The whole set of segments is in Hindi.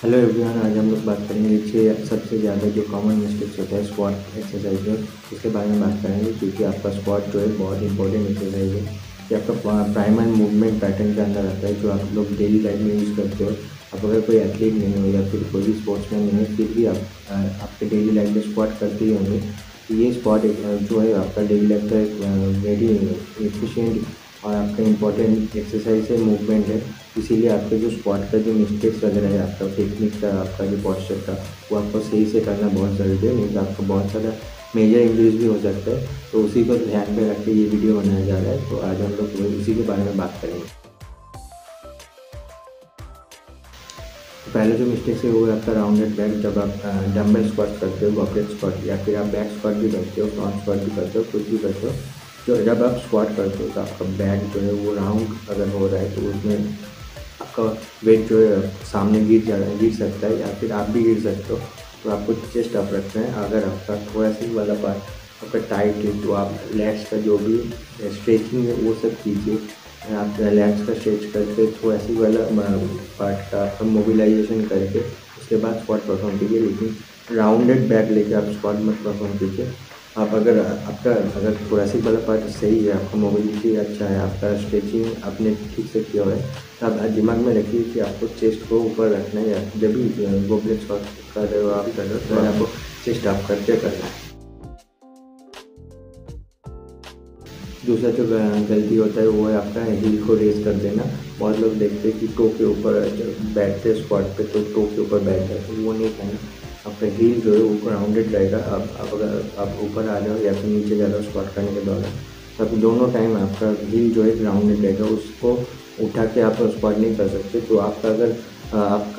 हेलो एवरीवन, आज हम लोग बात करेंगे छः सबसे ज़्यादा जो कॉमन मिस्टेक्स होता है स्क्वाट एक्सरसाइज में, उसके बारे में बात करेंगे। क्योंकि आपका स्क्वाट जो है बहुत इंपॉर्टेंट एक्सरसाइज है कि आपका प्राइमरी मूवमेंट पैटर्न के अंदर आता है, जो आप लोग डेली लाइफ में यूज़ करते हो। आप अगर कोई एथलीट नहीं हो या फिर कोई भी स्पोर्ट्समैन नहीं है, फिर भी आप आपके डेली लाइफ में स्क्वाट करते ही होंगे। तो ये स्क्वाट जो है आपका डेली लाइफ का एक वेरी एफिशिएंट और आपका इम्पोर्टेंट एक्सरसाइज है, मूवमेंट है। इसीलिए आपके जो स्क्वाट का जो मिस्टेक्स वगैरह है, आपका टेक्निक का, आपका जो पॉस्चर का, वो आपको सही से करना बहुत ज़रूरी है, नहीं तो आपको बहुत सारा मेजर इंजरीज भी हो सकता है। तो उसी को ध्यान में रख के ये वीडियो बनाया जा रहा है। तो आज हम लोग उसी के बारे में बात करेंगे। पहले जो मिस्टेक्स है वो है आपका राउंडेड बैक। जब आप डंबल स्क्वाट करते हो, गॉबलेट स्क्वाट, या फिर आप बैक स्क्वाट भी करते हो, फ्रंट स्क्वाट भी करते हो, कुछ भी करते हो, तो जब आप स्क्वाट करते हो तो आपका बैक जो है वो राउंड अगर हो रहा है तो उसमें आपका वेट जो है सामने गिर सकता है, या फिर आप भी गिर सकते हो। तो आपको चेस्ट अप रखना है। अगर आपका थोड़ा वाला पार्ट आपका टाइट है तो आप लेग्स का जो भी स्ट्रेचिंग है वो सब कीजिए। आप लेग्स का स्ट्रेच करके थोड़ा वाला पार्ट का आपका मोबिलाइजेशन करके उसके बाद स्क्वाट परफॉर्म कीजिए। लेकिन राउंडेड बैक लेके आप स्क्वाट मत परफॉर्म कीजिए। आप अगर थोड़ा वाला पार्ट सही है, आपका मोबिलिटी अच्छा है, आपका स्ट्रेचिंग आपने ठीक से किया हुआ है, तो आप दिमाग में रखिए कि आपको चेस्ट को ऊपर रखना है। या जब भी गोबलेट स्क्वाट कर रहे हो, आप कर रहे हो, तो आपको चेस्ट अप करके करना है। दूसरा जो गलती होता है वो है आपका हील को रेज कर देना। बहुत लोग देखते हैं कि टो के ऊपर बैठते हैं स्क्वाट पे, तो टो के ऊपर बैठ जाते हैं, वो नहीं करना। आपका हील जो है वो राउंडेड रहेगा। आप अगर आप ऊपर आ रहे हो या फिर नीचे जा रहे हो स्क्वाट करने के दौरान, तब दोनों टाइम आपका हील जो है राउंडेड रहेगा। उसको उठा के आप स्क्वाट नहीं कर सकते। तो आपका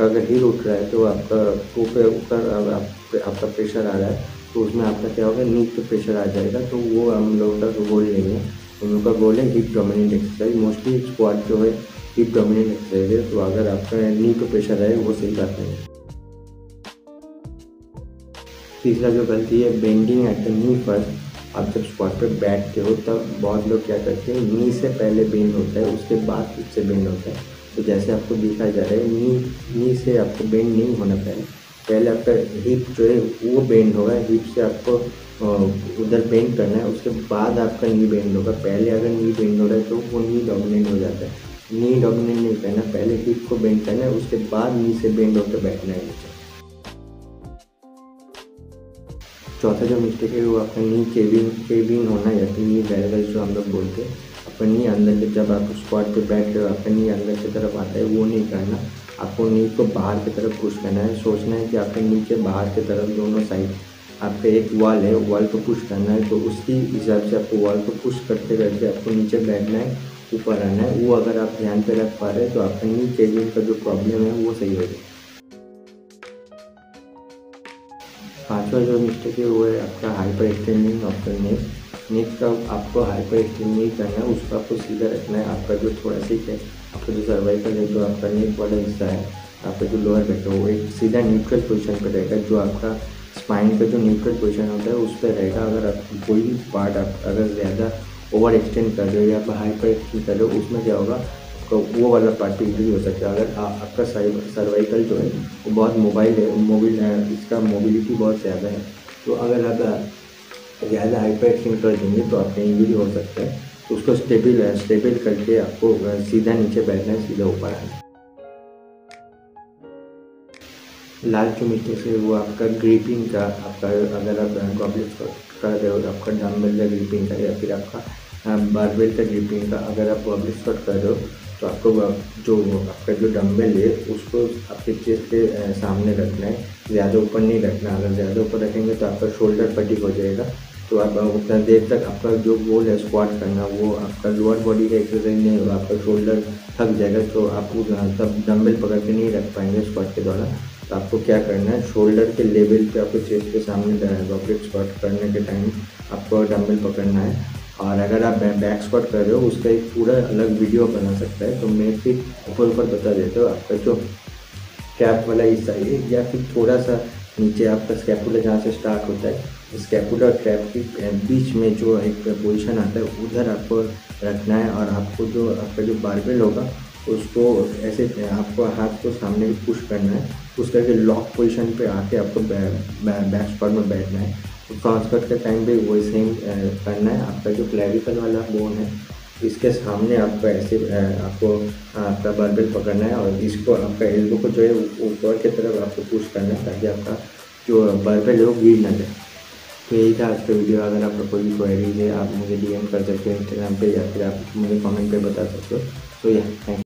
अगर हील उठ रहा है तो आपका टो पे ऊपर आपका प्रेशर आ रहा है, तो उसमें आपका क्या होगा, नी पे प्रेशर आ जाएगा। तो वो हम लोगों का गोल नहीं है। हम लोग का गोल है hip dominant exercise. Mostly squat जो है हिप डोमिनेंट एक्सरसाइज है। तो अगर आपका नी पे प्रेशर आए, वो सही बात नहीं है। तीसरा जो गलती है, bending at the knee first. आप जब स्क्वाट पे बैठते हो तब बहुत लोग क्या करते हैं, नी से पहले बेंड होता है, उसके बाद हिप से बेंड होता है। तो जैसे आपको दिखाया जा रहा है, नी से आपको बेंड नहीं होना। पहले आपका हिप जो है वो बेंड होगा। हिप से आपको उधर बेंड करना है, उसके बाद आपका नी बेंड होगा। पहले अगर नी बेंड हो रहा है तो वो नी डोमिनेंट हो जाता है। नी डोमिनेंट नहीं करना, पहले हिप को बेंड करना है, उसके बाद नी से बेंड होकर बैठना है नीचे। चौथा जो मिस्टेक है वो आपका नी केविंग होना, या फिर नी वेलवेल जो हम लोग बोलते हैं। आपका नी अंदर के, जब आप स्क्वाट पे बैठ रहे हो, आपका नी अंदर की तरफ आता है, वो नहीं करना। आपको नी को बाहर की तरफ पुश करना है। सोचना है कि आपके नी के बाहर की तरफ दोनों साइड आपका एक वॉल है, वॉल को पुश करना है। तो उसकी हिसाब से आपको वॉल को पुश करते करते आपको नीचे बैठना है, ऊपर आना है। वो अगर आप ध्यान पे रख पा रहे हैं तो आपका नी केविंग का जो प्रॉब्लम है वो सही होगा। पांचवा जो मिस्टेक है वो है आपका hyper extending of the neck का आपको हाइपर एक्सटेंड नहीं करना है, उसको आपको सीधा रखना है। आपका जो थोरेसिक है, आपका जो सर्वाइकल है, जो आपका नेक वाला हिस्सा है, आपका जो लोअर बैक है, वो एक सीधा न्यूट्रल पोजीशन पर रहेगा। जो आपका स्पाइन का जो न्यूट्रल पोजीशन होता है उस पर रहेगा। अगर आप कोई भी पार्ट आप अगर ज़्यादा ओवर एक्सटेंड कर रहे हो या हाइपर एक्सटेंड कर रहे हो, उसमें क्या होगा, आपका वो वाला पार्ट भी इंजरी हो सकता है। अगर आपका सर्वाइकल जो है वो बहुत मोबाइल है, इसका मोबिलिटी बहुत ज़्यादा है, तो अगर आप ज़्यादा हाइपर एक्सटेंड कर देंगे तो आपका इंजरी हो सकता है। तो उसको स्टेबल करके आपको सीधा नीचे बैठना है, सीधा ऊपर आना है। लास्ट जो मिस्टेक है वो आपका ग्रिपिंग का, आपका अगर आप गॉबलेट कर रहे हो, आपका डंबल का ग्रिपिंग का, या फिर आपका बारबेल का ग्रिपिंग का, अगर आप गॉबलेट स्क्वाट कर रहे हो तो आपको जो आपका जो डंबल है उसको आपके चेस्ट के सामने रखना है, ज़्यादा ऊपर नहीं रखना। अगर ज़्यादा ऊपर रखेंगे तो आपका शोल्डर फटीग हो जाएगा। तो आप उतना देर तक आपका जो गोल है स्क्वाट करना, वो आपका लोअर बॉडी का एक्सरसाइज नहीं होगा, आपका शोल्डर थक जाएगा। तो आप तब डंबल पकड़ के नहीं रख पाएंगे स्क्वाट के दौरान। तो आपको क्या करना है, शोल्डर के लेवल पे आपको चेस्ट के सामने गॉबलेट स्क्वाट करने के टाइम आपको डंबल पकड़ना है। और अगर आप बैक स्क्वाट कर रहे हो, उसका एक पूरा अलग वीडियो बना सकता है। तो मैं फिर ऊपर बता देता हूँ। आपका जो कैप वाला हिस्सा है, या फिर थोड़ा सा नीचे आपका स्कैपुला जहाँ से स्टार्ट होता है, स्कैपुला और ट्रैप के बीच में जो एक पोजीशन आता है, उधर आपको रखना है। और आपको जो आपका जो बारबेल होगा उसको ऐसे आपको हाथ को सामने पुश करना है, पुश करके लॉक पोजीशन पे आके आपको बैक स्क्वाट में बैठना है। तो फ्रंट स्क्वाट के टाइम पे वही सेम करना है। आपका जो क्लेविकल वाला बोन है इसके सामने आपको ऐसे आपको आपका बारबेल पकड़ना है और इसको आपका एल्बो को जो है ऊपर की तरफ आपको पुश करना है ताकि आपका जो बारबेल है वो गिर ना जाए। तो यही था आज का वीडियो। अगर आपका कोई भी क्वेरीज है आप मुझे DM कर सकते हो इंस्टाग्राम पे या फिर आप मुझे कमेंट पे बता सकते हो। तो यह थैंक